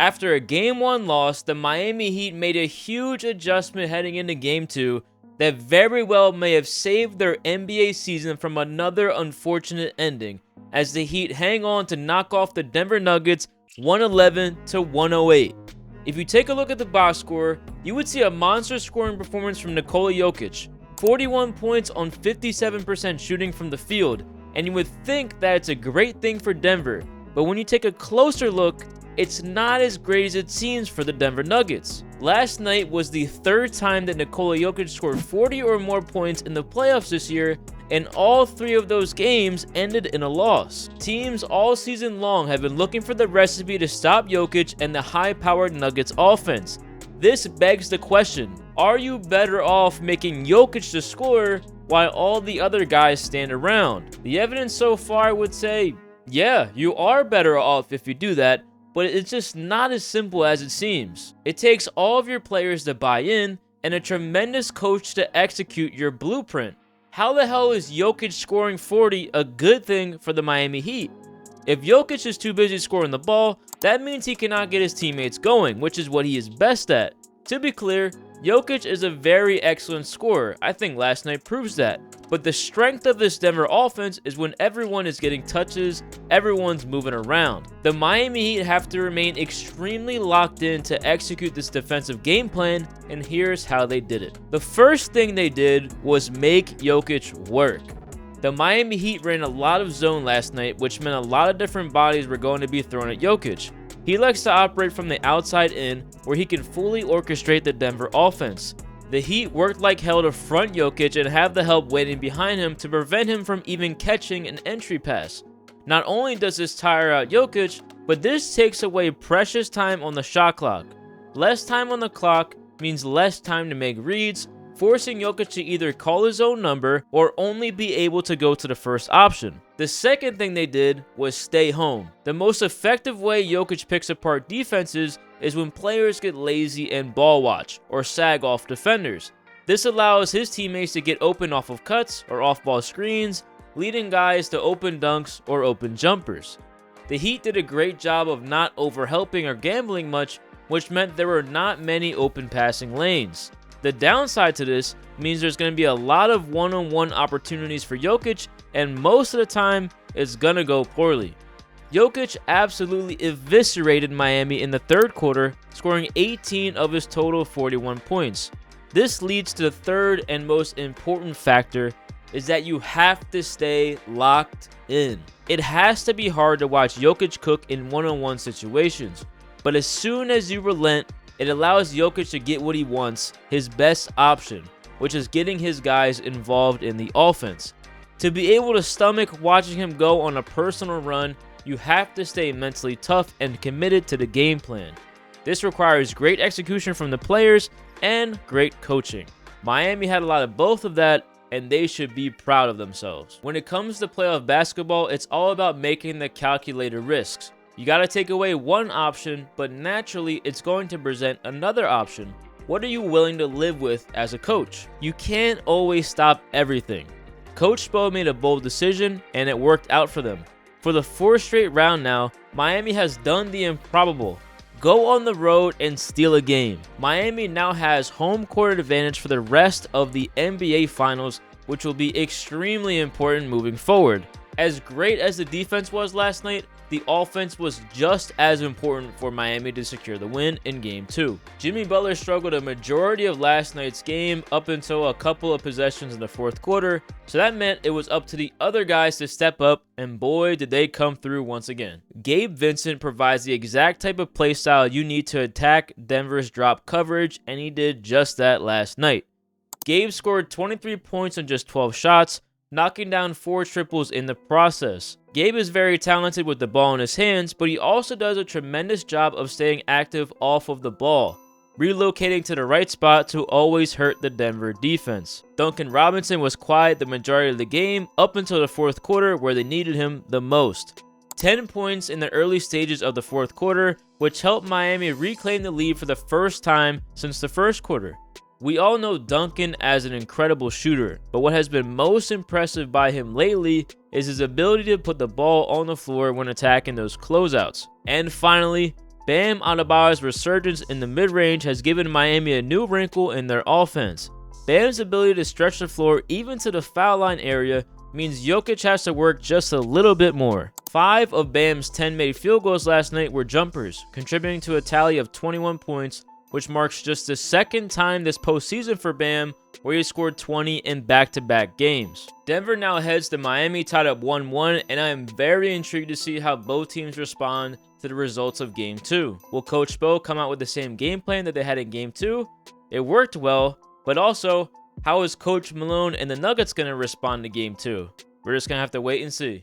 After a Game 1 loss, the Miami Heat made a huge adjustment heading into Game 2 that very well may have saved their NBA season from another unfortunate ending, as the Heat hang on to knock off the Denver Nuggets 111-108. If you take a look at the box score, you would see a monster scoring performance from Nikola Jokic, 41 points on 57% shooting from the field, and you would think that it's a great thing for Denver, but when you take a closer look, it's not as great as it seems for the Denver Nuggets. Last night was the third time that Nikola Jokic scored 40 or more points in the playoffs this year, and all 3 of those games ended in a loss. Teams all season long have been looking for the recipe to stop Jokic and the high-powered Nuggets offense. This begs the question, are you better off making Jokic the scorer while all the other guys stand around? The evidence so far would say, yeah, you are better off if you do that, but it's just not as simple as it seems. It takes all of your players to buy in and a tremendous coach to execute your blueprint. How the hell is Jokic scoring 40 a good thing for the Miami Heat? If Jokic is too busy scoring the ball, that means he cannot get his teammates going, which is what he is best at. To be clear, Jokic is a very excellent scorer. I think last night proves that. But the strength of this Denver offense is when everyone is getting touches, everyone's moving around. The Miami Heat have to remain extremely locked in to execute this defensive game plan, and here's how they did it. The first thing they did was make Jokic work. The Miami Heat ran a lot of zone last night, which meant a lot of different bodies were going to be thrown at Jokic. He likes to operate from the outside in, where he can fully orchestrate the Denver offense. The Heat worked like hell to front Jokic and have the help waiting behind him to prevent him from even catching an entry pass. Not only does this tire out Jokic, but this takes away precious time on the shot clock. Less time on the clock means less time to make reads, forcing Jokic to either call his own number or only be able to go to the first option. The second thing they did was stay home. The most effective way Jokic picks apart defenses is when players get lazy and ball watch or sag off defenders. This allows his teammates to get open off of cuts or off-ball screens, leading guys to open dunks or open jumpers. The Heat did a great job of not overhelping or gambling much, which meant there were not many open passing lanes. The downside to this means there's going to be a lot of one-on-one opportunities for Jokic, and most of the time, it's going to go poorly. Jokic absolutely eviscerated Miami in the third quarter, scoring 18 of his total 41 points. This leads to the third and most important factor, is that you have to stay locked in. It has to be hard to watch Jokic cook in one-on-one situations, but as soon as you relent, it allows Jokic to get what he wants, his best option, which is getting his guys involved in the offense. To be able to stomach watching him go on a personal run, you have to stay mentally tough and committed to the game plan. This requires great execution from the players and great coaching. Miami had a lot of both of that, and they should be proud of themselves. When it comes to playoff basketball, it's all about making the calculated risks. You got to take away one option, but naturally it's going to present another option. What are you willing to live with as a coach? You can't always stop everything. Coach Spo made a bold decision, and it worked out for them. For the fourth straight round now, Miami has done the improbable. Go on the road and steal a game. Miami now has home court advantage for the rest of the NBA Finals, which will be extremely important moving forward. As great as the defense was last night, the offense was just as important for Miami to secure the win in Game 2. Jimmy Butler struggled a majority of last night's game up until a couple of possessions in the fourth quarter, so that meant it was up to the other guys to step up, and boy did they come through once again. Gabe Vincent provides the exact type of play style you need to attack Denver's drop coverage, and he did just that last night. Gabe scored 23 points on just 12 shots, knocking down 4 triples in the process. Gabe is very talented with the ball in his hands, but he also does a tremendous job of staying active off of the ball, relocating to the right spot to always hurt the Denver defense. Duncan Robinson was quiet the majority of the game up until the fourth quarter, where they needed him the most. 10 points in the early stages of the fourth quarter, which helped Miami reclaim the lead for the first time since the first quarter. We all know Duncan as an incredible shooter, but what has been most impressive by him lately is his ability to put the ball on the floor when attacking those closeouts. And finally, Bam Adebayo's resurgence in the mid-range has given Miami a new wrinkle in their offense. Bam's ability to stretch the floor even to the foul line area means Jokic has to work just a little bit more. 5 of Bam's 10 made field goals last night were jumpers, contributing to a tally of 21 points, which marks just the second time this postseason for Bam where he scored 20 in back-to-back games. Denver now heads to Miami tied up 1-1, and I am very intrigued to see how both teams respond to the results of Game 2. Will Coach Spo come out with the same game plan that they had in Game 2? It worked well, but also, how is Coach Malone and the Nuggets going to respond to Game 2? We're just going to have to wait and see.